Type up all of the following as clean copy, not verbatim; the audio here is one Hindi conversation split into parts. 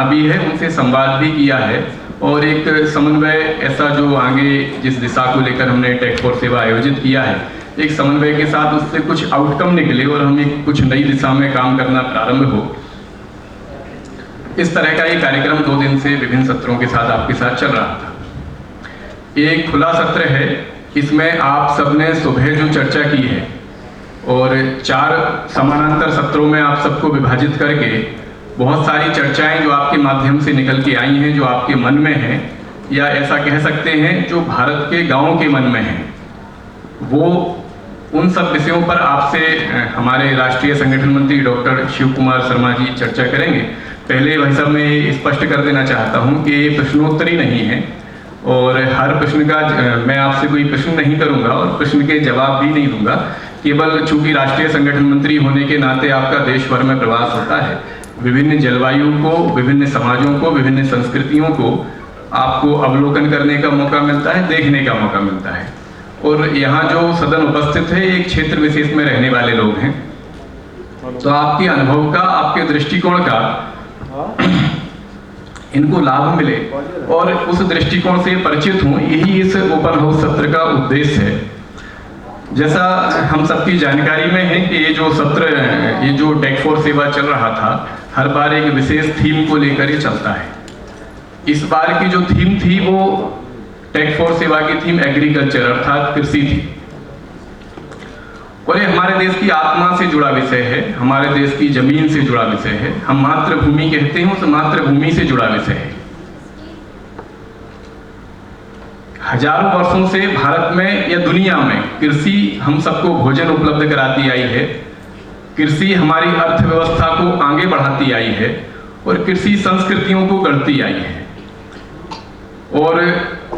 भी है, उनसे संवाद भी किया है और एक समन्वय ऐसा जो आगे जिस दिशा को लेकर हमने टेक फॉर सेवा आयोजित किया है, एक समन्वय के साथ उससे कुछ आउटकम निकले और हम एक कुछ नई दिशा में काम करना प्रारंभ हो, इस तरह का ये कार्यक्रम 2 दिन से विभिन्न सत्रों के साथ आपके साथ चल रहा था। एक खुला सत्र है, इसमें आप सबने सुबह जो चर्चा की है और 4 समानांतर सत्रों में आप सबको विभाजित करके बहुत सारी चर्चाएं जो आपके माध्यम से निकल के आई हैं, जो आपके मन में हैं, या ऐसा कह सकते हैं जो भारत के गांवों के मन में हैं, वो उन सब विषयों पर आपसे हमारे राष्ट्रीय संगठन मंत्री डॉक्टर शिव कुमार शर्मा जी चर्चा करेंगे। पहले भाई साहब मैं स्पष्ट कर देना चाहता हूं कि ये प्रश्नोत्तरी नहीं है और हर प्रश्न का मैं आपसे कोई प्रश्न नहीं करूंगा और प्रश्न के जवाब भी नहीं दूंगा। केवल चूंकि राष्ट्रीय संगठन मंत्री होने के नाते आपका देश भर में प्रवास होता है, विभिन्न जलवायु को, विभिन्न समाजों को, विभिन्न संस्कृतियों को आपको अवलोकन करने का मौका मिलता है, देखने का मौका मिलता है। और यहाँ जो सदन उपस्थित है एक क्षेत्र विशेष में रहने वाले लोग हैं, तो आपके अनुभव का, आपके दृष्टिकोण का इनको लाभ मिले और उस दृष्टिकोण से परिचित हों, यही इस ओपन हाउस सत्र का उद्देश्य है। जैसा हम सबकी जानकारी में है कि ये जो सत्र, ये जो टेक फॉर सेवा चल रहा था, हर बार एक विशेष थीम को लेकर ही चलता है। इस बार की जो थीम थी वो टेक फॉर सेवा की थीम एग्रीकल्चर अर्थात कृषि थी और ये हमारे देश की आत्मा से जुड़ा विषय है, हमारे देश की जमीन से जुड़ा विषय है। हम मातृभूमि कहते हैं, उस मातृभूमि से जुड़ा विषय है। हजारों वर्षों से भारत में या दुनिया में कृषि हम सबको भोजन उपलब्ध कराती आई है, कृषि हमारी अर्थव्यवस्था को आगे बढ़ाती आई है और कृषि संस्कृतियों को गढ़ती आई है। और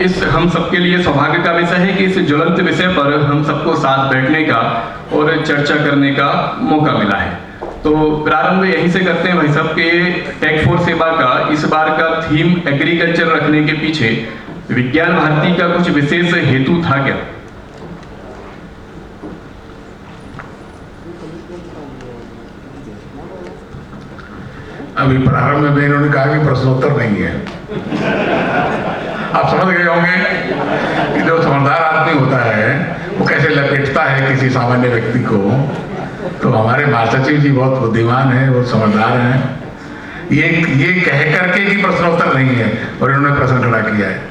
इस हम सबके लिए सौभाग्य का विषय है कि इस ज्वलंत विषय पर हम सबको साथ बैठने का और चर्चा करने का मौका मिला है। तो प्रारंभ यहीं से करते हैं भाई साहब के टेक फॉर सेवा का इस बार का थीम एग्रीकल्चर रखने के पीछे विज्ञान भारती का कुछ विशेष हेतु था क्या? अभी प्रारंभ में इन्होंने कहा कि प्रश्नोत्तर नहीं है। आप समझ गए होंगे कि जो समझदार आदमी होता है वो कैसे लपेटता है किसी सामान्य व्यक्ति को। तो हमारे महासचिव जी बहुत बुद्धिमान हैं, बहुत समझदार हैं। ये कह करके कि प्रश्नोत्तर नहीं है और इन्होंने प्रश्न खड़ा किया है।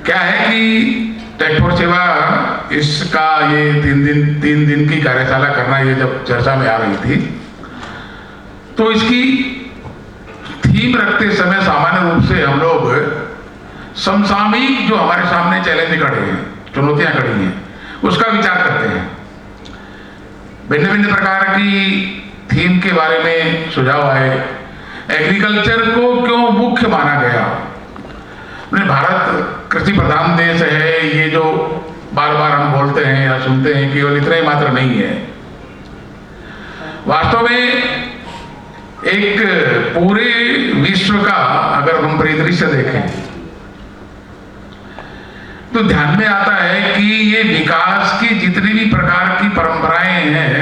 क्या है कि टेक फॉर सेवा इसका ये 3 दिन की कार्यशाला करना, ये जब चर्चा में आ रही थी तो इसकी थीम रखते समय सामान्य रूप से हम लोग समसामयिक जो हमारे सामने चैलेंज खड़े हैं, चुनौतियां खड़ी हैं, उसका विचार करते हैं। भिन्न भिन्न प्रकार की थीम के बारे में सुझाव आए। एग्रीकल्चर को क्यों मुख्य माना गया? भारत कृषि प्रधान देश है, ये जो बार बार हम बोलते हैं या सुनते हैं केवल इतना ही मात्र नहीं है। वास्तव में एक पूरे विश्व का अगर हम परिदृश्य देखें तो ध्यान में आता है कि ये विकास की जितनी भी प्रकार की परंपराएं हैं,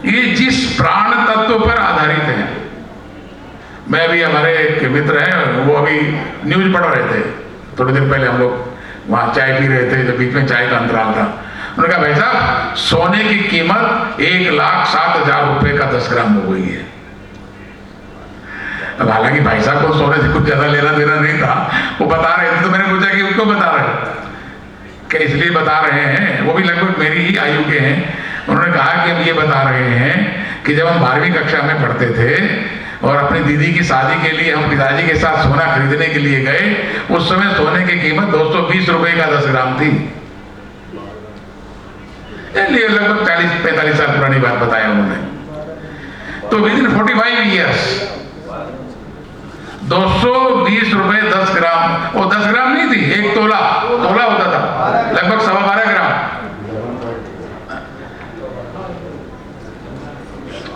ये जिस प्राण तत्व पर आधारित हैं। मैं अभी, हमारे एक मित्र हैं, वो अभी न्यूज पढ़ रहे थे, थोड़ी देर पहले हम लोग वहां चाय पी रहे थे, जब बीच में चाय का अंतराल था। उन्होंने कहा भाई साहब सोने की कीमत 1,07,000 रुपए का 10 ग्राम हो गई है। अब हालांकि भाई साहब को सोने से कुछ ज्यादा लेना देना नहीं था, वो बता रहे थे, तो मैंने पूछा कि क्यों बता रहे हैं? क्या इसलिए बता रहे हैं? वो भी लगभग मेरी ही आयु के हैं। उन्होंने कहा कि हम ये बता रहे हैं कि जब हम 12वीं कक्षा में पढ़ते थे और अपनी दीदी की शादी के लिए हम पिताजी के साथ सोना खरीदने के लिए गए, उस समय सोने की कीमत 220 रुपए का 10 ग्राम थी। लगभग 40-45 साल पुरानी बात बताया उन्होंने। तो विद इन 45 ईयर्स 220 रुपए 10 ग्राम, वो 10 ग्राम नहीं थी, 1 तोला होता था, लगभग 12.25 ग्राम।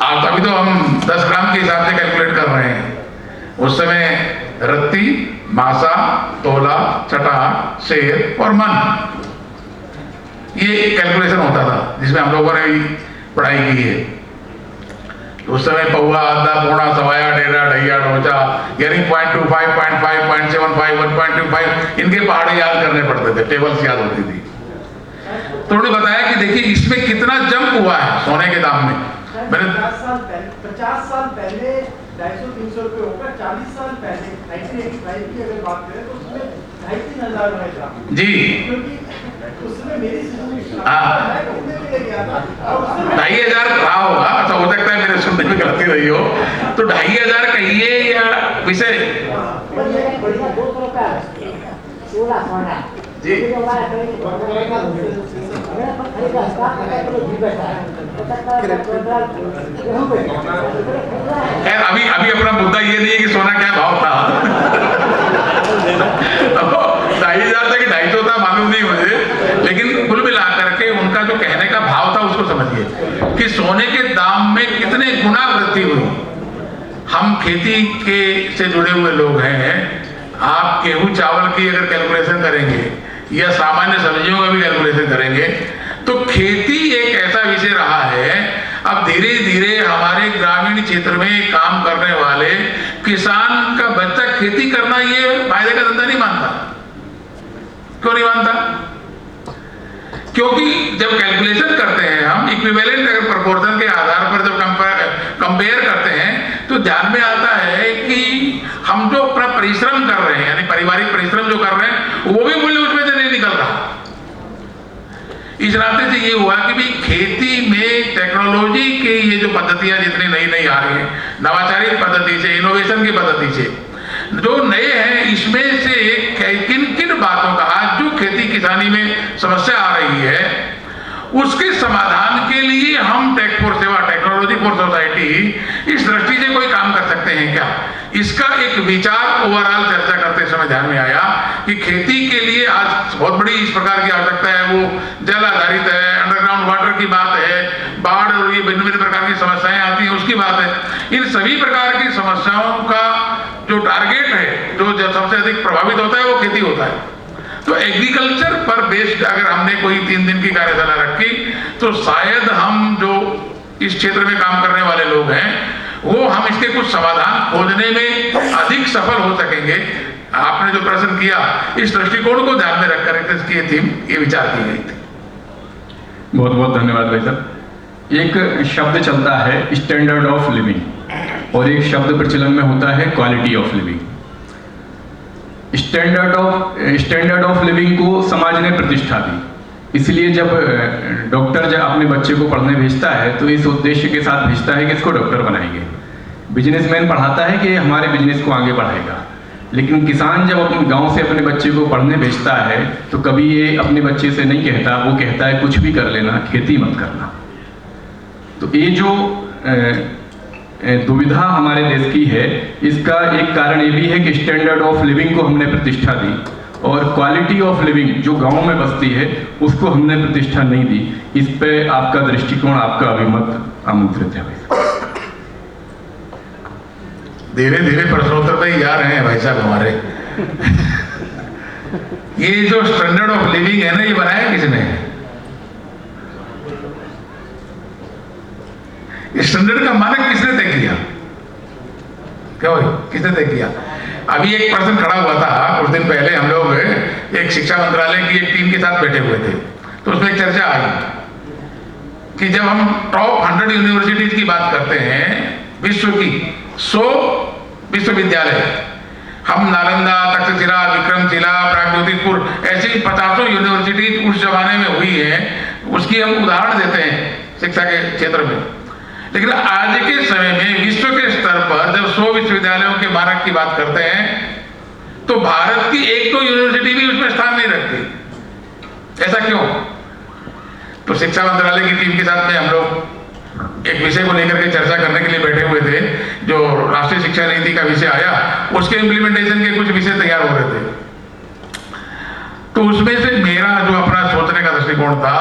आज अभी तो हम 10 ग्राम के हिसाब से कैलकुलेट कर रहे हैं। उस समय रत्ती, मासा, तोला, चटा, शेर और मन, ये कैलकुलेशन होता था जिसमें हम लोगों ने भी पढ़ाई की है। उस समय पौवा, आधा, पौना, सवाया, डेढ़ा, ढैया, ढोचा, यानी 0.25, 0.5, 0.75, 1.25 इनके पहाड़े याद करने पड़ते थे, टेबल्स याद होती थी। तो उन्होंने बताया कि देखिए इसमें कितना जंप हुआ है सोने के दाम में। मैंने 50 साल पहले 250-300 रुपये होगा। 40 साल पहले 1985 की अगर बात करें तो उसमें 2,500-3 हजार में था जी, क्योंकि उसमें मेरी हाँ। 2,500 रहा होगा, अच्छा हो सकता है मेरे सुनने में गलती रही हो, तो 2,500 कहिए या विषय जी। खैर अभी अपना मुद्दा ये नहीं है कि सोना क्या भाव था। 2,500 था कि 250 था मालूम नहीं मुझे, लेकिन कुल मिलाकर के उनका जो कहने का भाव था उसको समझिए कि सोने के दाम में कितने गुना वृद्धि हुई। हम खेती के से जुड़े हुए लोग हैं, आप गेहूं चावल की अगर कैलकुलेशन करेंगे या सामान्य सब्जियों का भी कैलकुलेशन करेंगे तो खेती एक ऐसा विषय रहा है। अब धीरे धीरे हमारे ग्रामीण क्षेत्र में काम करने वाले किसान का बच्चा खेती करना ये फायदे का धंधा नहीं मानता। क्यों नहीं मानता? क्योंकि जब कैलकुलेशन करते हैं हम इक्विवेलेंट अगर प्रोपोर्शन के आधार पर जब कंपेयर करते हैं तो ध्यान में आता है कि हम जो अपना परिश्रम कर रहे हैं यानी पारिवारिक परिश्रम जो कर रहे हैं वो भी मूल्य उसमें से नहीं निकल रहा। इस नाते से ये हुआ कि भाई खेती में टेक्नोलॉजी की ये जो पद्धतियां जितनी नई नई आ रही हैं, नवाचारिक पद्धति से, इनोवेशन की पद्धति से जो नए हैं, इसमें से किन किन बातों का आज जो खेती किसानी में समस्या आ रही है उसके समाधान के लिए हम टेक फॉर सेवा, टेक्नोलॉजी फॉर सोसाइटी इस दृष्टि से कोई काम कर सकते हैं क्या, इसका एक विचार ओवरऑल चर्चा करते समय ध्यान में आया कि खेती के लिए आज बहुत बड़ी इस प्रकार की आवश्यकता है। वो जल आधारित है, अंडरग्राउंड वाटर की बात है, बाढ़ और ये भिन्न भिन्न प्रकार की समस्याएं आती हैं उसकी बात है। इन सभी प्रकार की समस्याओं का जो टारगेट है, जो सबसे अधिक प्रभावित होता है वो खेती होता है। तो एग्रीकल्चर पर बेस्ड अगर हमने कोई 3 दिन की कार्यशाला रखी तो शायद हम जो इस क्षेत्र में काम करने वाले लोग हैं वो हम इसके कुछ समाधान खोजने में अधिक सफल हो सकेंगे। आपने जो प्रश्न किया इस दृष्टिकोण को ध्यान में रखकर इसकी थीम ये विचार की गई थी। बहुत बहुत धन्यवाद भाई साहब। एक शब्द चलता है स्टैंडर्ड ऑफ लिविंग और एक शब्द प्रचलन में होता है quality of living. Standard of living को समाज ने प्रतिष्ठा दी, इसलिए जब डॉक्टर जब अपने बच्चे को पढ़ने भेजता है तो इस उद्देश्य के साथ भेजता है कि इसको डॉक्टर बनाएंगे। बिजनेसमैन पढ़ाता है कि हमारे बिजनेस को आगे बढ़ाएगा। लेकिन किसान जब अपने गांव से अपने बच्चे को पढ़ने भेजता है तो कभी ये अपने बच्चे से नहीं कहता, वो कहता है कुछ भी कर लेना, खेती मत करना। तो ये जो दुविधा हमारे देश की है, इसका एक कारण ये भी है कि स्टैंडर्ड ऑफ लिविंग को हमने प्रतिष्ठा दी और क्वालिटी ऑफ लिविंग जो गांव में बसती है उसको हमने प्रतिष्ठा नहीं दी। इस पे आपका दृष्टिकोण, आपका अभिमत आमंत्रित है भाई। धीरे धीरे प्रश्नोत्तर पे ही जा रहे हैं भाई साहब हमारे। ये जो स्टैंडर्ड ऑफ लिविंग है ना, ये बनाया किसने? स्टैंडर्ड का मानक किसने तय किया? क्या भाई, किसने तय किया? अभी एक प्रश्न खड़ा हुआ था कुछ दिन पहले, हम लोग एक शिक्षा मंत्रालय की एक टीम के साथ बैठे हुए थे, तो उसमें एक चर्चा आई कि जब हम टॉप 100 यूनिवर्सिटीज की बात करते हैं विश्व की 100 विश्वविद्यालय, हम नालंदा, तक्षशिला, विक्रमशिला, प्रागज्योतिषपुर ऐसी 50 यूनिवर्सिटीज उस जमाने में हुई है, उसकी हम उदाहरण देते हैं शिक्षा के क्षेत्र में। लेकिन आज के समय में विश्व के स्तर पर जब 100 विश्वविद्यालयों के मानक की बात करते हैं तो भारत की एक तो यूनिवर्सिटी भी उसमें स्थान नहीं रखती। ऐसा क्यों? तो शिक्षा मंत्रालय की टीम के साथ में हम लोग एक विषय को लेकर के चर्चा करने के लिए बैठे हुए थे। जो राष्ट्रीय शिक्षा नीति का विषय आया उसके इम्प्लीमेंटेशन के कुछ विषय तैयार हो रहे थे। तो उसमें से मेरा जो अपना सोचने का दृष्टिकोण था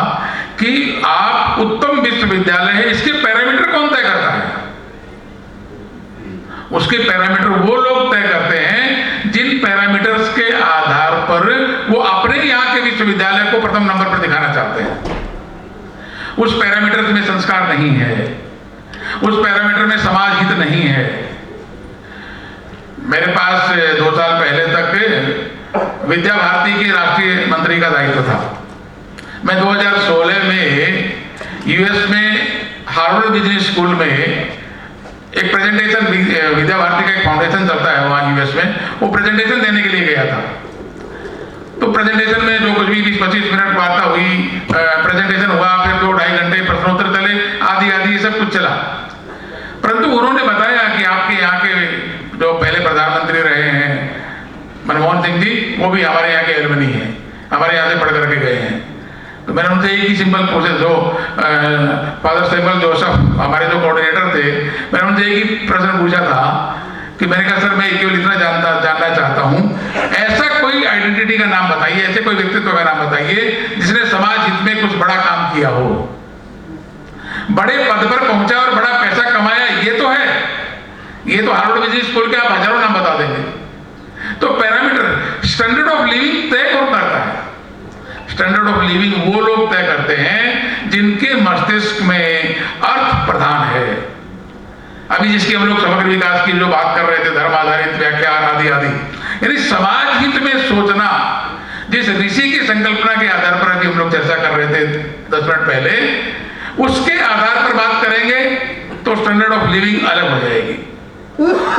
कि आप उत्तम विश्वविद्यालय है, इसके पैरामीटर कौन तय करता है? उसके पैरामीटर वो लोग तय करते हैं जिन पैरामीटर्स के आधार पर वो अपने यहाँ के विश्वविद्यालय को प्रथम नंबर पर दिखाना चाहते हैं। उस पैरामीटर्स में संस्कार नहीं है, उस पैरामीटर में समाज हित नहीं है। मेरे पास 2 साल पहले तक विद्या भारती के राष्ट्रीय मंत्री का दायित्व था। मैं 2016 में यूएस में हार्वर्ड बिजनेस स्कूल में एक प्रेजेंटेशन, विद्या भारती का एक फाउंडेशन चलता है वहाँ यूएस में, वो प्रेजेंटेशन देने के लिए गया था। तो प्रेजेंटेशन में जो कुछ भी 20-25 मिनट वार्ता हुई, प्रेजेंटेशन हुआ, फिर 2-2.5 घंटे प्रश्नोत्तर चले, आदि ये सब कुछ चला। परंतु उन्होंने बताया कि आपके यहाँ के जो पहले प्रधानमंत्री रहे हैं मनमोहन सिंह जी, वो भी हमारे यहाँ के एलमनी हैं, हमारे यहाँ से पढ़ करके गए हैं। तो मैंने उनसे एक ही सिंपल पूछे, जो फादर सैमुअल जोसेफ हमारे जो कोऑर्डिनेटर थे, मैंने उनसे एक ही प्रश्न पूछा था कि मैंने कहा सर मैं केवल इतना जानना चाहता हूँ, ऐसा कोई आइडेंटिटी का नाम बताइए, ऐसे कोई व्यक्तित्व का नाम बताइए जिसने समाज हित में कुछ बड़ा काम किया हो, बड़े पद पर पहुंचा और बड़ा पैसा कमाया। ये तो है, ये तो हार्वर्ड बिजनेस स्कूल के आप हजारों नाम बता देंगे। तो पैरामीटर स्टैंडर्ड ऑफ लिविंग तय कौन करता है? स्टैंडर्ड ऑफ लिविंग वो लोग तय करते हैं जिनके मस्तिष्क में अर्थ प्रधान है। अभी जिसकी हम लोग समग्र विकास की जो बात कर रहे थे, धर्म आधारित व्याख्यान आदि, यानी समाज हित में सोचना, जिस ऋषि की संकल्पना के आधार पर अभी हम लोग चर्चा कर रहे थे 10 मिनट पहले, उसके आधार पर बात करेंगे तो स्टैंडर्ड ऑफ लिविंग अलग हो जाएगी।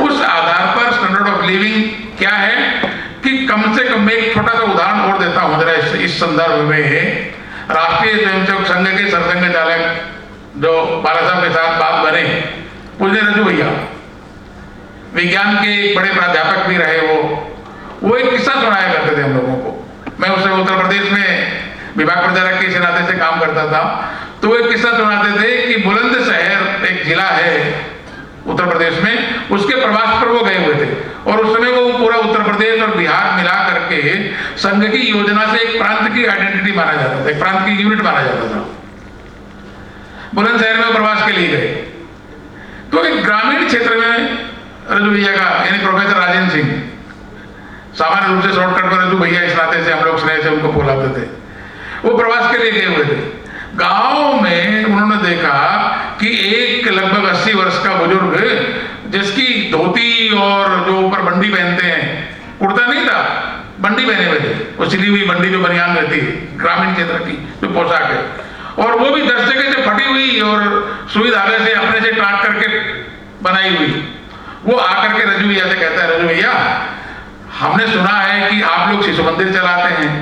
उस आधार पर स्टैंडर्ड ऑफ लिविंग क्या है कि कम से कम मैं एक छोटा सा उदाहरण और देता हूं जरा इस संदर्भ में। राष्ट्रीय स्वयंसेवक संघ के सरसंघ चालक जो बाला साहब के साथ बात बने, पूज्य रजू भैया, विज्ञान के एक बड़े प्राध्यापक भी रहे, वो एक किस्सा सुनाया करते थे हम लोगों को। मैं उस समय उत्तर प्रदेश में विभाग प्रचारक के नाते से काम करता था, तो एक किस्सा सुनाते थे कि बुलंदशहर एक जिला है उत्तर प्रदेश में, उसके प्रवास पर वो गए हुए थे और उस समय वो पूरा उत्तर प्रदेश और बिहार मिला करके संघ की योजना से एक प्रांत की आइडेंटिटी माना जाता था, एक प्रांत की यूनिट माना जाता था। बुलंदशहर में प्रवास के लिए गए तो एक ग्रामीण क्षेत्र में रजू भैया का, यानी प्रोफेसर राजेंद्र सिंह, सामान्य रूप से शॉर्टकट पर रजू भैया इस नाते से हम लोग स्नेह से उनको बुलाते थे, वो प्रवास के लिए गए हुए थे। गांव में उन्होंने देखा कि एक लगभग 80 वर्ष का बुजुर्ग, जिसकी धोती और जो ऊपर बंडी पहनते हैं, कुर्ता नहीं था, बंडी पहने हुए थे, वो सिली हुई बंडी जो बनियान रहती है ग्रामीण क्षेत्र की जो पोशाक है, और वो भी 10 जगह से फटी हुई और सुई धागे से अपने से काट करके बनाई हुई। वो आकर के रजू भैया से कहता है, रजू भैया हमने सुना है कि आप लोग शिशु मंदिर चलाते हैं,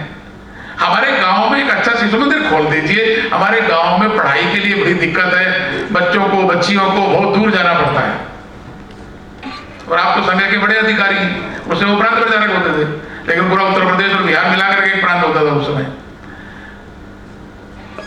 हमारे गांव में एक अच्छा शिशु मंदिर खोल दीजिए, हमारे गांव में पढ़ाई के लिए बड़ी दिक्कत है, बच्चों को बच्चियों को बहुत दूर जाना पड़ता है, और आप तो संघ के बड़े अधिकारी हैं, उससे वो प्रांत प्रचारक होते थे, लेकिन पूरा उत्तर प्रदेश और बिहार मिलाकर के एक प्रांत होता था उस समय।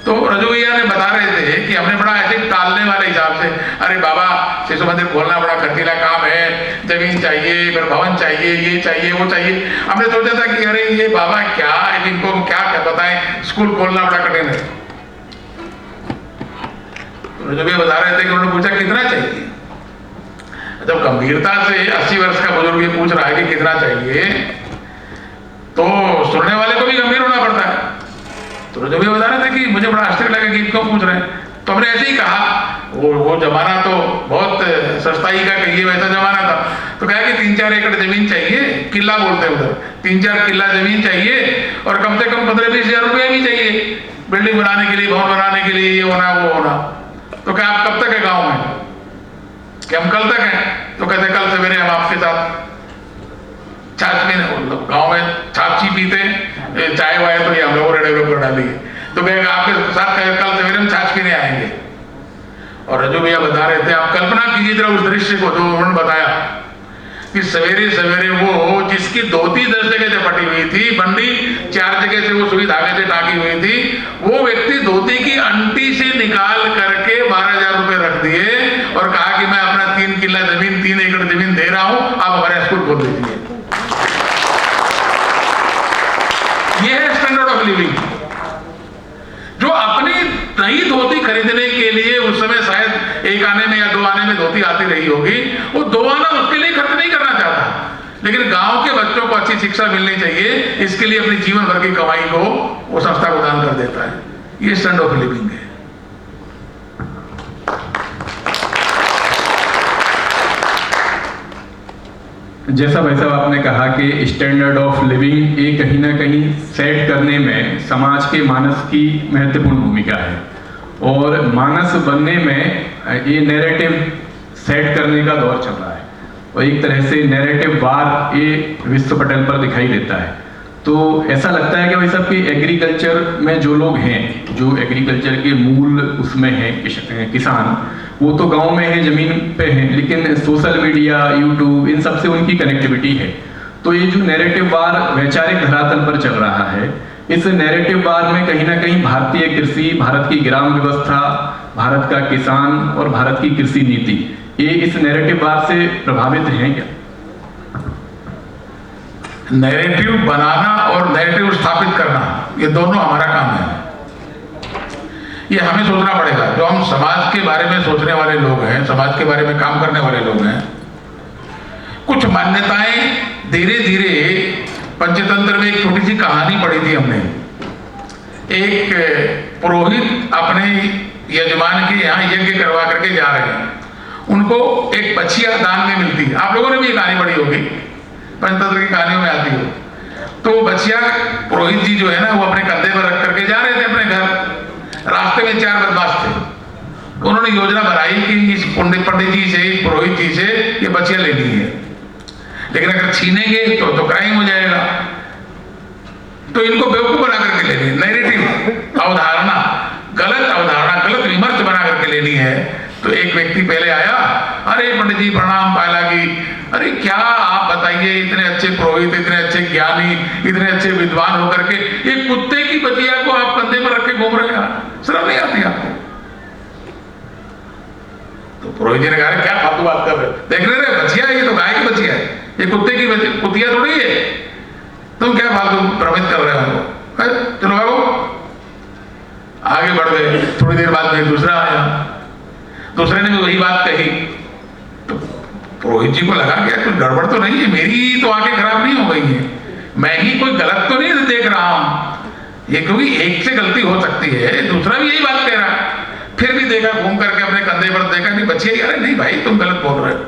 तो रजू भैया ने बता रहे थे कि हमने बड़ा ऐसे टालने वाले हिसाब से, अरे बाबा शिशु मंदिर खोलना बड़ा खर्चीला काम है, जमीन चाहिए, फिर भवन चाहिए, ये चाहिए, वो चाहिए। हमने सोचा था कि अरे ये बाबा क्या इनको क्या बताएं, स्कूल खोलना बड़ा कठिन है। तो रजू भैया बता रहे थे कि उन्होंने पूछा कितना चाहिए। जब गंभीरता से 80 वर्ष का बुजुर्ग ये पूछ रहा है कि कितना चाहिए, तो सुनने वाले को भी गंभीर होना पड़ता है। तो रजू भैया बता रहे थे कि मुझे बड़ा आश्चर्य लगा कि क्यों पूछ रहे हैं। तो हमने ऐसे ही कहा, वो जमाना तो बहुत सस्ताई का कहिए वैसा जमाना था, तो कहा कि 3-4 एकड़ जमीन चाहिए, किला बोलते हैं उधर, 3-4 किला जमीन चाहिए, और कम से कम 15-20 हजार रुपये भी चाहिए बिल्डिंग बनाने के लिए, भवन बनाने के लिए, ये होना वो होना। तो क्या आप कब तक है गाँव में? कि हम कल तक हैं। तो कहते कल सवेरे हम आपके साथ छाछ में, मतलब गाँव में छाछ ही पीते, चाय वाय तो ये हम लोगों ने डेवलप कर डाली है, तो कहेगा आपके साथ कल सवेरे हम छाछ पीने आएंगे। और रजू भैया बता रहे थे, आप कल्पना कीजिए जरा उस दृश्य को जो उन्होंने बताया कि सवेरे सवेरे वो जिसकी धोती 10 जगह से फटी हुई थी, बंडी 4 जगह से वो सुई धागे से टाकी हुई थी, वो व्यक्ति धोती की अंटी से निकाल करके 12,000 रुपए रख दिए और कहा कि मैं अपना 3 किला जमीन, 3 एकड़ जमीन दे रहा हूं, आप हमारे स्कूल खोल दीजिए। ये है स्टैंडर्ड ऑफ लिविंग। जो अपनी नई धोती खरीदने के लिए उस समय शायद 1 आने में या 2 आने में धोती आती रही होगी, वो 2 आना उसके लिए खर्च नहीं करना चाहता, लेकिन गांव के बच्चों को अच्छी शिक्षा मिलनी चाहिए, इसके लिए अपनी जीवन भर की कमाई को वो संस्था को दान कर देता है। ये स्टैंडर्ड ऑफ लिविंग है। जैसा भाई साहब आपने कहा कि स्टैंडर्ड ऑफ लिविंग ये कहीं ना कहीं सेट करने में समाज के मानस की महत्वपूर्ण भूमिका है, और मानस बनने में ये नैरेटिव सेट करने का दौर चल रहा है, और एक तरह से नैरेटिव वार ये विश्व पटल पर दिखाई देता है। तो ऐसा लगता है कि भाई साहब कि एग्रीकल्चर में जो लोग हैं, जो एग्रीकल्चर के मूल उसमें हैं किसान, वो तो गांव में है, जमीन पे हैं, लेकिन सोशल मीडिया, यूट्यूब, इन सब से उनकी कनेक्टिविटी है। तो ये जो नैरेटिव वार वैचारिक धरातल पर चल रहा है, इस नैरेटिव वार में कहीं ना कहीं भारतीय कृषि, भारत की ग्राम व्यवस्था, भारत का किसान और भारत की कृषि नीति, ये इस नैरेटिव वार से प्रभावित हैं क्या? नैरेटिव बनाना और नैरेटिव स्थापित करना, ये दोनों हमारा काम है। ये हमें सोचना पड़ेगा। जो हम समाज के बारे में सोचने वाले लोग हैं, समाज के बारे में काम करने वाले लोग हैं, कुछ मान्यताएं धीरे धीरे, पंचतंत्र में एक छोटी सी कहानी पढ़ी थी हमने। एक पुरोहित अपने यजमान के यहाँ यज्ञ करवा करके जा रहे हैं, उनको एक बछिया दान में मिलती है। आप लोगों ने भी ये कहानी पढ़ी होगी, पंचतंत्र की कहानियों में आती हो। तो वो बछिया पुरोहित जी जो है ना, वो अपने कंधे पर रख करके जा रहे थे अपने घर। रास्ते में 4 बदमाश थे। उन्होंने योजना बनाई कि इस पंडित जी से, इस पुरोहित जी से ये बछिया लेनी है, लेकिन अगर छीनेंगे तो क्राइम हो जाएगा, तो इनको बेवकूफ बना करके लेनी है। नैरेटिव अवधारणा, गलत अवधारणा, गलत विमर्श बना करके लेनी है। तो एक व्यक्ति पहले आया, अरे पंडित जी प्रणाम, पाला की, अरे क्या आप बताइए, इतने अच्छे पुरोहित, इतने अच्छे ज्ञानी, इतने अच्छे विद्वान होकर के ये कुत्ते की बछिया को आप कंधे पर रख के घूम रहे हैं, शर्म नहीं आती आपको? तो पुरोहित जी ने कहा, क्या फालतू बात कर रहे हो, देख रहे बछिया है, ये तो गाय की बछिया है, ये कुत्ते की कुतिया थोड़ी है, तुम क्या फालतू भ्रमित कर रहे हो? चलो भागो। आगे बढ़ गए। थोड़ी देर बाद में दूसरा आया, दूसरे ने भी वही बात कही। तो पुरोहित जी को लगा कि कुछ गड़बड़ तो नहीं है, मेरी तो आंखें खराब नहीं हो गई है, मैं ही कोई गलत तो नहीं देख रहा हूं ये, क्योंकि एक से गलती हो सकती है, दूसरा भी यही बात कह रहा है। फिर भी देखा, घूम करके अपने कंधे पर देखा, नहीं बचिए, अरे नहीं भाई तुम गलत बोल रहे हो।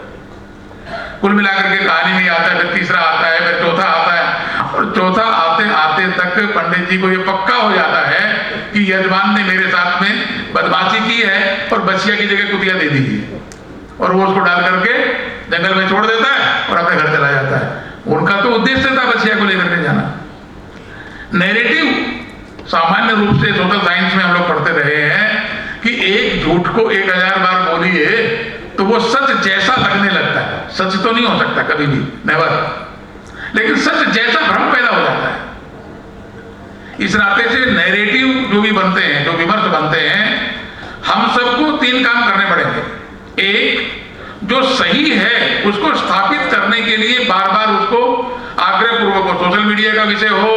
कुल मिलाकर के कहानी में आता है, फिर तीसरा आता है, फिर चौथा आता है, और चौथा आते आते तक पंडित जी को ये पक्का हो जाता है कि यजमान ने मेरे साथ में बदमाशी की है और बछिया की जगह कुतिया दे दी है, और वो उसको डाल करके जंगल में छोड़ देता है और अपने घर चला जाता है। उनका तो उद्देश्य था बछिया को लेकर के जाना। नैरेटिव सामान्य रूप से सोशल साइंस में हम लोग पढ़ते रहे हैं कि एक झूठ को 1000 बार बोलिए तो वो सच जैसा लगने लगता है। सच तो नहीं हो सकता कभी भी, नेवर, लेकिन सच जैसा भ्रम पैदा हो जाता है। इस नाते से नैरेटिव जो भी बनते हैं, जो विमर्श बनते हैं, हम सबको 3 काम करने पड़ेंगे। एक, जो सही है उसको स्थापित करने के लिए बार बार उसको आग्रह पूर्वक हो, सोशल मीडिया का विषय हो,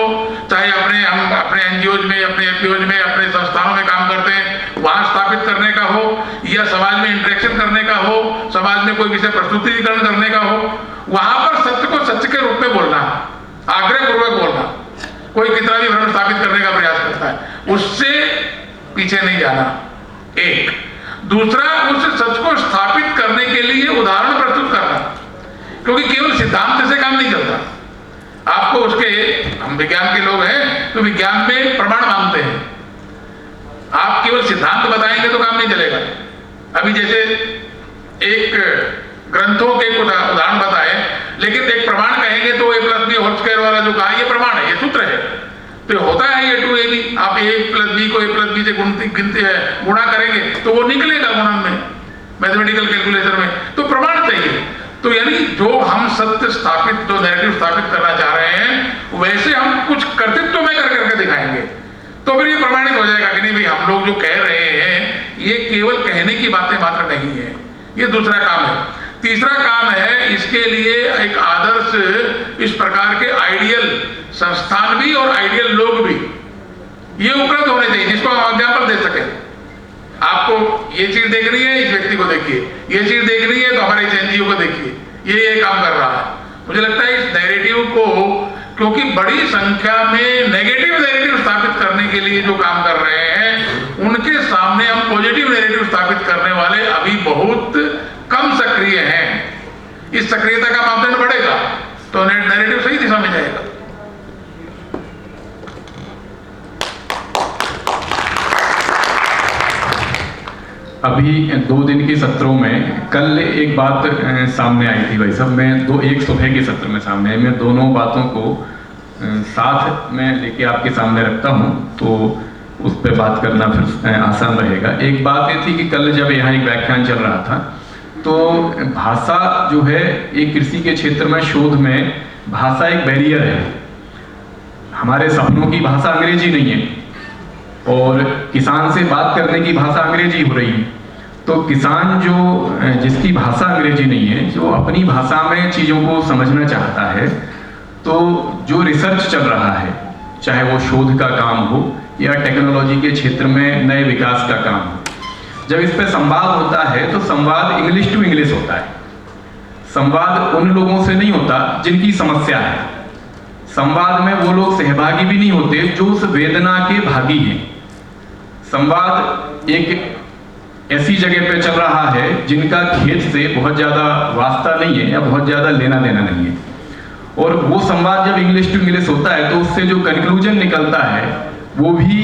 चाहे हम अपने एनजीओज में, अपने एफपीओज में, अपने संस्थानों में काम करते हैं वहां स्थापित करने का हो, या समाज में इंटरेक्शन करने का हो, समाज में कोई विषय प्रस्तुतिकरण करने का हो, वहां पर सत्य को सत्य के रूप में बोलना, आग्रह पूर्वक बोलना। कोई कितना भी भ्रम स्थापित करने का प्रयास करता है, उससे पीछे नहीं जाना। एक, दूसरा, उस सच को स्थापित करने के लिए उदाहरण प्रस्तुत करना, क्योंकि केवल सिद्धांत से काम नहीं चलता। आपको उसके, हम विज्ञान के लोग हैं तो विज्ञान में प्रमाण मांगते हैं, आप केवल सिद्धांत बताएंगे तो काम नहीं चलेगा। अभी जैसे एक ग्रंथों के कुछ उदाहरण बताए, लेकिन एक प्रमाण कहेंगे तो A+B² वाला जो कहा, ये प्रमाण है, ये सूत्र है, तो होता है A2AB। आप A+B को A+B से गुणा करेंगे तो वो निकलेगा गुणन में, मैथमेटिकल कैलकुलेशन में, तो प्रमाण चाहिए। तो यानी जो हम सत्य स्थापित, जो नैरेटिव स्थापित करना चाह रहे हैं, वैसे हम कुछ कर्तृत्व में कर करके दिखाएंगे, तो फिर ये प्रमाणित हो जाएगा कि नहीं भाई हम लोग जो कह रहे हैं ये केवल कहने की बातें मात्र नहीं है। ये दूसरा काम है। तीसरा काम है, इसके लिए एक आदर्श, इस प्रकार के आइडियल संस्थान भी और आइडियल लोग भी ये उपलब्ध होने चाहिए, जिसको हम एग्जाम्पल दे सके। आपको ये चीज देखनी है, इस व्यक्ति को देखिए, ये चीज देखनी है तो हमारे इस एनजीओ को देखिए, ये काम कर रहा है। मुझे लगता है इस नैरेटिव को, क्योंकि बड़ी संख्या में नेगेटिव नैरेटिव स्थापित करने के लिए जो काम कर रहे हैं, उनके सामने हम पॉजिटिव नैरेटिव स्थापित करने वाले अभी बहुत कम सक्रिय हैं। इस सक्रियता का मापदंड बढ़ेगा। अभी 2 दिन के सत्रों में कल एक बात सामने आई थी भाई साहब, मैं एक सुबह के सत्र में सामने आई, मैं दोनों बातों को साथ में लेके आपके सामने रखता हूँ तो उस पर बात करना फिर आसान रहेगा। एक बात ये थी कि कल जब यहाँ एक व्याख्यान चल रहा था तो भाषा जो है एक कृषि के क्षेत्र में शोध में भाषा एक बैरियर है। हमारे सपनों की भाषा अंग्रेजी नहीं है और किसान से बात करने की भाषा अंग्रेजी हो रही है। तो किसान जो जिसकी भाषा अंग्रेजी नहीं है, जो अपनी भाषा में चीज़ों को समझना चाहता है, तो जो रिसर्च चल रहा है, चाहे वो शोध का काम हो या टेक्नोलॉजी के क्षेत्र में नए विकास का काम हो, जब इस पे संवाद होता है तो संवाद इंग्लिश टू इंग्लिश होता है। संवाद उन लोगों से नहीं होता जिनकी समस्या है। संवाद में वो लोग सहभागी भी नहीं होते जो उस वेदना के भागी हैं। संवाद एक ऐसी जगह पे चल रहा है जिनका खेत से बहुत ज़्यादा वास्ता नहीं है या बहुत ज़्यादा लेना देना नहीं है, और वो संवाद जब इंग्लिश टू इंग्लिश होता है तो उससे जो कंक्लूजन निकलता है वो भी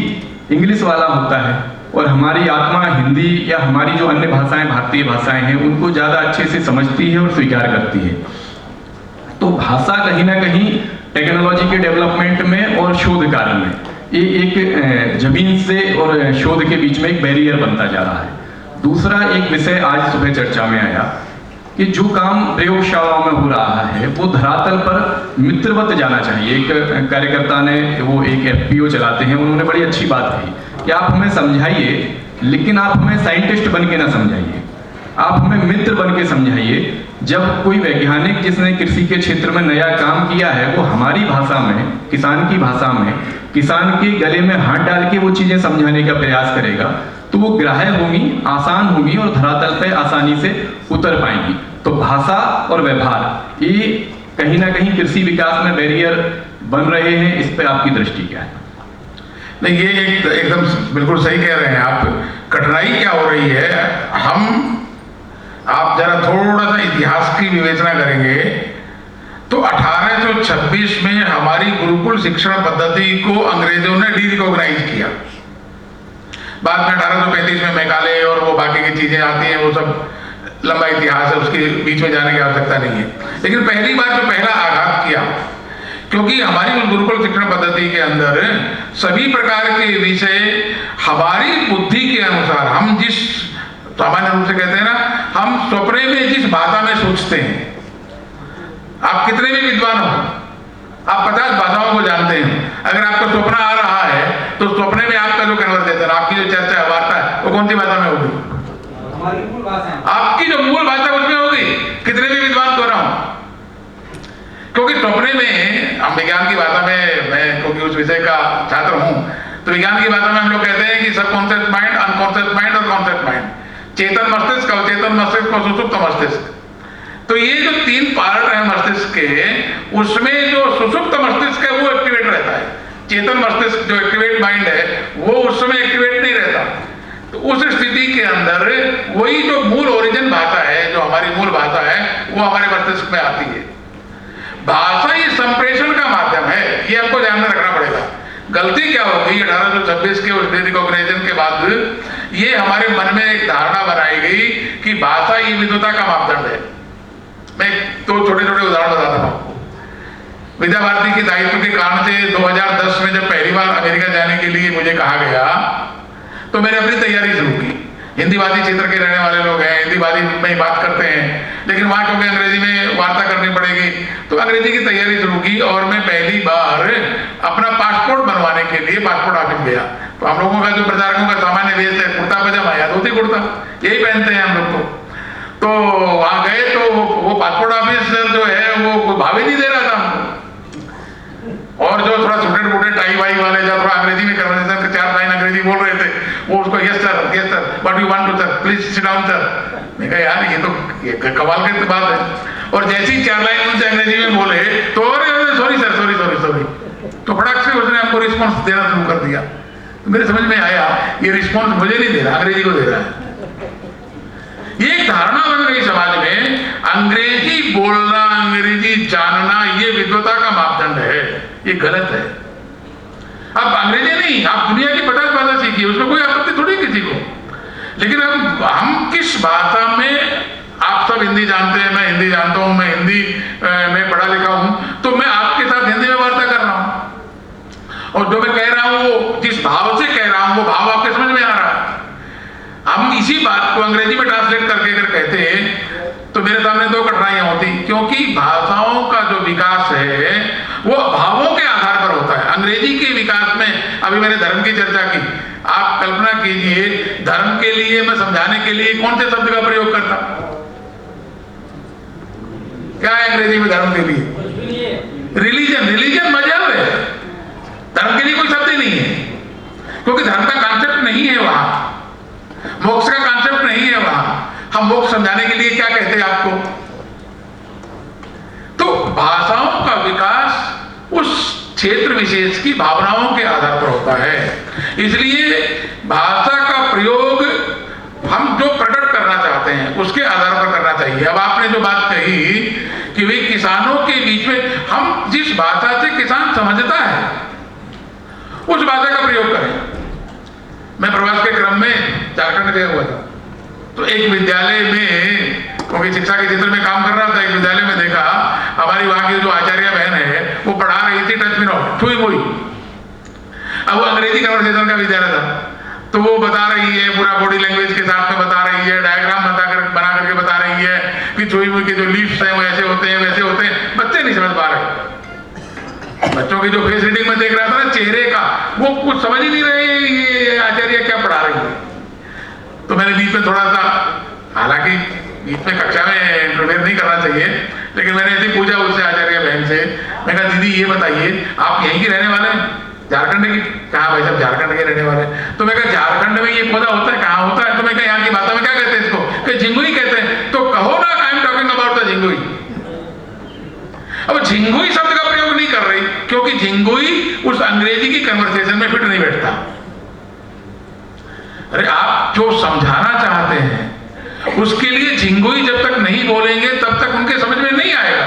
इंग्लिश वाला होता है। और हमारी आत्मा हिंदी या हमारी जो अन्य भाषाएं, भारतीय भाषाएं हैं, उनको ज़्यादा अच्छे से समझती है और स्वीकार करती है। तो भाषा कहीं ना कहीं टेक्नोलॉजी के डेवलपमेंट में और शोध कार्य में ये एक जमीन से और शोध के बीच में एक बैरियर बनता जा रहा है। दूसरा एक विषय आज सुबह चर्चा में आया कि जो काम प्रयोगशालाओं में हो रहा है वो धरातल पर मित्रवत जाना चाहिए। एक कार्यकर्ता ने, वो एक FPO चलाते हैं, उन्होंने बड़ी अच्छी बात कही कि आप हमें समझाइए लेकिन आप हमें साइंटिस्ट बन के ना समझाइए, आप हमें मित्र बन के समझाइए। जब कोई वैज्ञानिक जिसने कृषि के क्षेत्र में नया काम किया है वो हमारी भाषा में, किसान की भाषा में, किसान के गले में हाथ डाल के वो चीज़ें समझाने का प्रयास करेगा तो वो ग्राह्य होंगी, आसान होंगी और धरातल पे आसानी से उतर पाएंगी। तो भाषा और व्यवहार ये कहीं ना कहीं कृषि विकास में बैरियर बन रहे हैं। इस पे आपकी दृष्टि क्या है? नहीं, ये एकदम बिल्कुल सही कह रहे हैं आप। कठिनाई क्या हो रही है, आप जरा थोड़ा सा इतिहास की विवेचना करेंगे तो 1826 में हमारी गुरुकुल शिक्षण पद्धति को अंग्रेजों ने डी-रिकॉग्नाइज किया। बाद में 1835 में मैकाले और वो बाकी की चीजें आती हैं, वो सब लंबा इतिहास है, उसके बीच में जाने की आवश्यकता नहीं है। लेकिन पहली बार जो पहला आघात किया, क्योंकि हमारी गुरुकुल शिक्षण पद्धति के अंदर सभी प्रकार के विषय हमारी बुद्धि के अनुसार, हम जिस सामान्य रूप से कहते हैं ना, हम स्वप्ने में जिस भाषा में सोचते हैं, आप कितने भी विद्वान हो, आप 50 भाषाओं को जानते हैं, अगर आपको स्वप्न आ रहा है तो स्वप्ने में आपका जो कन्वर्सेशन, आपकी जो चर्चा है, वार्ता है, वो कौन सी भाषा में होगी? हमारी मूल भाषा, आपकी जो मूल भाषा उसमें होगी, कितने भी विद्वान क्यों ना हो। क्योंकि स्वप्ने में हम विज्ञान की भाषा में, मैं क्योंकि उस विषय का छात्र हूं, तो विज्ञान की भाषा में हम लोग कहते हैं कि सबकॉन्शियस माइंड, अनकॉन्शियस माइंड और कॉन्शियस माइंड, चेतन मस्तिष्क, अवचेतन मस्तिष्क और सुषुप्त मस्तिष्क। तो ये जो 3 पार्ट है मस्तिष्क के, उसमें जो सुषुप्त मस्तिष्क है वो एक्टिवेट रहता है, चेतन मस्तिष्क जो एक्टिवेट माइंड है वो उस समय एक्टिवेट नहीं रहता। तो उस स्थिति के अंदर वही जो मूल ओरिजिन भाषा है, जो हमारी मूल भाषा है, वो हमारे मस्तिष्क में आती है। भाषा ये संप्रेषण का माध्यम है, ये आपको ध्यान में रखना पड़ेगा। गलती क्या होगी 1826 के उस डी-रिकॉग्निशन के बाद, ये हमारे मन में एक धारणा बनाई गई कि भाषा ये विद्वता का मापदंड है। मैं तो छोटे छोटे उदाहरण बताता हूँ आपको। विद्या भारती के दायित्व के कारण से 2010 में जब पहली बार अमेरिका जाने के लिए मुझे कहा गया तो मैंने अपनी तैयारी शुरू की। हिंदीवादी क्षेत्र के रहने वाले लोग हैं, हिंदीवादी में ही बात करते हैं, लेकिन वहां क्योंकि अंग्रेजी में वार्ता करनी पड़ेगी, तो अंग्रेजी की तैयारी शुरू की। और मैं पहली बार अपना पासपोर्ट बनवाने के लिए पासपोर्ट ऑफिस गया। तो हम लोगों का जो प्रचारकों का सामान्य वेश है, कुर्ता पजामा या धोती कुर्ता, यही पहनते हैं हम लोग। तो वहां गए तो वो पासपोर्ट ऑफिसर जो है वो भाव ही नहीं दे रहा था हमको। और जो थोड़ा सूटेड बूटेड टाई वाई वाले जो थोड़ा अंग्रेजी में कन्वर्सेशन के 4 लाइन अंग्रेजी बोल रहे थे, वो उसको yes sir what you want to sir, please sit down sir. मैं कहा यार ये तो कमाल की बात है। और जैसे ही 4 लाइन उनसे अंग्रेजी में बोले तो सॉरी सर सॉरी, तो फटाक से उसने हमको रिस्पॉन्स देना शुरू कर दिया। तो मेरे समझ में आया ये रिस्पॉन्स मुझे नहीं दे रहा, अंग्रेजी को दे रहा है। ये एक धारणा बन गई समाज में, अंग्रेजी बोलना, अंग्रेजी जानना ये विद्वता का मापदंड है। ये गलत है। अब अंग्रेजी नहीं, आप दुनिया की 50 भाषा सीखिए, उसमें कोई आपत्ति थोड़ी किसी को। लेकिन अब हम किस भाषा में, आप सब हिंदी जानते हैं, मैं हिंदी जानता हूं, मैं हिंदी में पढ़ा लिखा हूं, तो मैं आपके साथ हिंदी में वार्ता कर रहा हूं और जो मैं कह रहा हूं वो जिस भाव से कह रहा हूं वो भाव आपके समझ में आ रहा है। हम इसी बात को अंग्रेजी में ट्रांसलेट करके अगर कहते तो मेरे सामने दो कठिनाइयां होती, क्योंकि भाषाओं का जो विकास है वो भावों के आधार पर होता है। अंग्रेजी के विकास में, अभी मैंने धर्म की चर्चा की, आप कल्पना कीजिए धर्म के लिए मैं समझाने के लिए कौन से शब्द का प्रयोग करता, क्या है अंग्रेजी में धर्म के लिए? रिलीजन। रिलीजन मजहब है, धर्म के लिए कोई शब्द ही नहीं है, क्योंकि धर्म का कॉन्सेप्ट नहीं है वहां, मोक्ष का कॉन्सेप्ट नहीं है वहां। हम मोक्ष समझाने के लिए क्या कहते हैं आपको? तो भाषाओं का विकास उस क्षेत्र विशेष की भावनाओं के आधार पर होता है। इसलिए भाषा का प्रयोग हम जो प्रकट करना चाहते हैं उसके आधार पर करना चाहिए। अब आपने जो बात कही कि भाई किसानों के बीच में, हम जिस भाषा से किसान समझता है उस भाषा का प्रयोग करें। मैं प्रवास के क्रम में झारखंड गया हुआ था, तो एक विद्यालय में, क्योंकि शिक्षा के क्षेत्र में काम कर रहा था, एक विद्यालय में देखा हमारी वहां की जो आचार्य बहन है वो पढ़ा रही थी टच मी नॉट, छुई मुई। अब वो अंग्रेजी कन्वर्सेशन का विद्यालय था, तो वो बता रही है पूरा बॉडी लैंग्वेज के साथ में बता रही है, डायग्राम बना करके बता रही है कि छुई मुई के जो लीव्स हैं वो ऐसे होते हैं वैसे होते हैं। बच्चे नहीं समझ पा रहे, बच्चों की जो फेस रीडिंग में देख रहा था ना चेहरे का, वो कुछ समझ ही नहीं रहे ये आचार्य क्या पढ़ा रही है। तो मैंने बीच में थोड़ा सा, हालांकि बीच में कक्षा में इंटरफेयर नहीं करना चाहिए, लेकिन मैंने ऐसे पूछा उससे आचार्य बहन से, मैं कहा दीदी ये बताइए आप यहीं के रहने वाले हैं, झारखंड की? कहा भाई साहब झारखंड के रहने वाले। तो मैं कहा झारखंड में ये पौधा होता है, कहाँ होता है? तो मैं कहा यहाँ की भाषा में क्या कहते हैं इसको? कि झिंगुई कहते हैं। तो कहो ना I am talking about the झिंगुई। अब झिंगुई शब्द का प्रयोग नहीं कर रही, क्योंकि झिंगुई उस अंग्रेजी की कन्वर्सेशन में फिट नहीं बैठता। अरे आप जो समझाना चाहते हैं उसके लिए झिंगुई जब तक नहीं बोलेंगे तब तक उनके समझ में नहीं आएगा।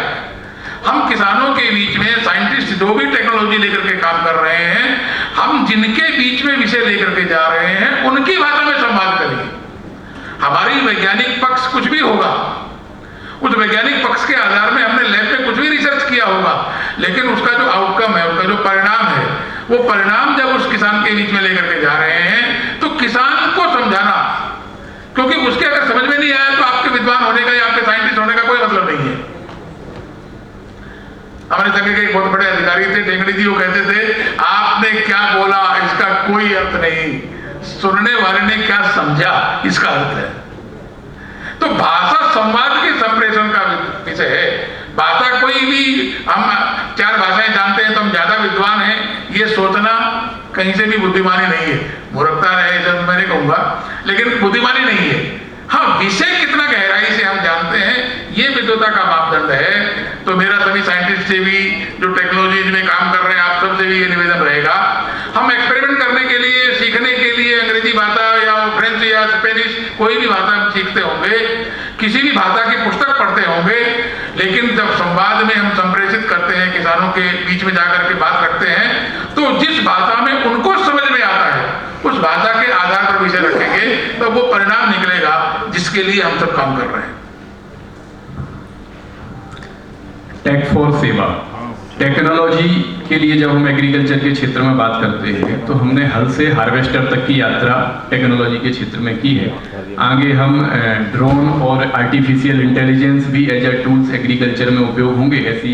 हम किसानों के बीच में साइंटिस्ट जो भी टेक्नोलॉजी लेकर के काम कर रहे हैं, हम जिनके बीच में विषय लेकर के जा रहे हैं उनकी भाषा में संवाद करिए। हमारी वैज्ञानिक पक्ष कुछ भी होगा, उस वैज्ञानिक पक्ष के आधार में हमने लैब में कुछ भी रिसर्च किया होगा, लेकिन उसका जो आउटकम है, उसका जो परिणाम है, वो परिणाम जब उस किसान के बीच में लेकर के जा रहे हैं तो किसान को समझाना, क्योंकि उसके अगर समझ में नहीं आया तो आपके विद्वान होने का या आपके साइंटिस्ट होने का कोई मतलब नहीं है। हमारे संघ के एक बहुत बड़े अधिकारी थे टेंगड़ी जी, वो कहते थे आपने क्या बोला इसका कोई अर्थ नहीं, सुनने वाले ने क्या समझा इसका अर्थ है। तो भाषा संवाद के संप्रेषण का विषय है। भाषा कोई भी, हम 4 भाषाएं जानते हैं तो हम ज्यादा विद्वान हैं, ये सोचना कहीं से भी बुद्धिमानी नहीं है। मूर्खता है जब मैं नहीं कहूंगा, लेकिन बुद्धिमानी नहीं है। हाँ, विषय कितना गहराई से हम जानते हैं ये विद्वता का मापदंड है। तो मेरा सभी साइंटिस्ट से भी, जो टेक्नोलॉजी में काम कर रहे हैं, आप सबसे भी ये निवेदन रहेगा, हम एक्सपेरिमेंट करने के लिए, सीखने के लिए अंग्रेजी भाषा या फ्रेंच या स्पेनिश कोई भी भाषा हम सीखते होंगे, किसी भी भाषा की पुस्तक पढ़ते होंगे, लेकिन जब संवाद में हम संप्रेषित करते हैं, किसानों के बीच में जाकर के बात रखते हैं, तो जिस भाषा में उनको समझ में आता है उस भाषा के आधार पर विषय रखेंगे तो वो परिणाम निकलेगा जिसके लिए हम सब काम कर रहे हैं। टेक फॉर सेवा, टेक्नोलॉजी के लिए जब हम एग्रीकल्चर के क्षेत्र में बात करते हैं तो हमने हल से हार्वेस्टर तक की यात्रा टेक्नोलॉजी के क्षेत्र में की है। आगे हम ड्रोन और आर्टिफिशियल इंटेलिजेंस भी एज ए टूल्स एग्रीकल्चर में उपयोग होंगे, ऐसी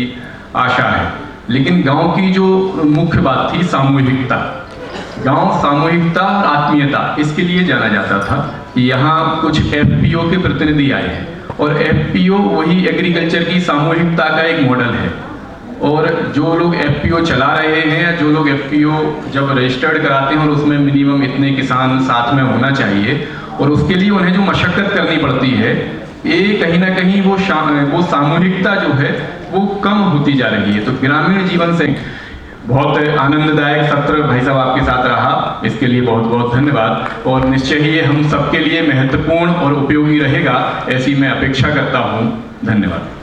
आशा है। लेकिन गांव की जो मुख्य बात थी सामूहिकता, गांव सामूहिकता और आत्मीयता, इसके लिए जाना जाता था। यहाँ कुछ एफपीओ के प्रतिनिधि आए हैं और एफपीओ वही एग्रीकल्चर की सामूहिकता का एक मॉडल है। और जो लोग एफपीओ चला रहे हैं, जो लोग एफपीओ जब रजिस्टर्ड कराते हैं और उसमें मिनिमम इतने किसान साथ में होना चाहिए और उसके लिए उन्हें जो मशक्कत करनी पड़ती है, ये कहीं ना कहीं वो सामूहिकता जो है वो कम होती जा रही है। तो ग्रामीण जीवन से बहुत आनंददायक सत्र भाई साहब आपके साथ रहा, इसके लिए बहुत बहुत धन्यवाद। और निश्चय ही ये हम सबके लिए महत्वपूर्ण और उपयोगी रहेगा, ऐसी मैं अपेक्षा करता हूँ। धन्यवाद।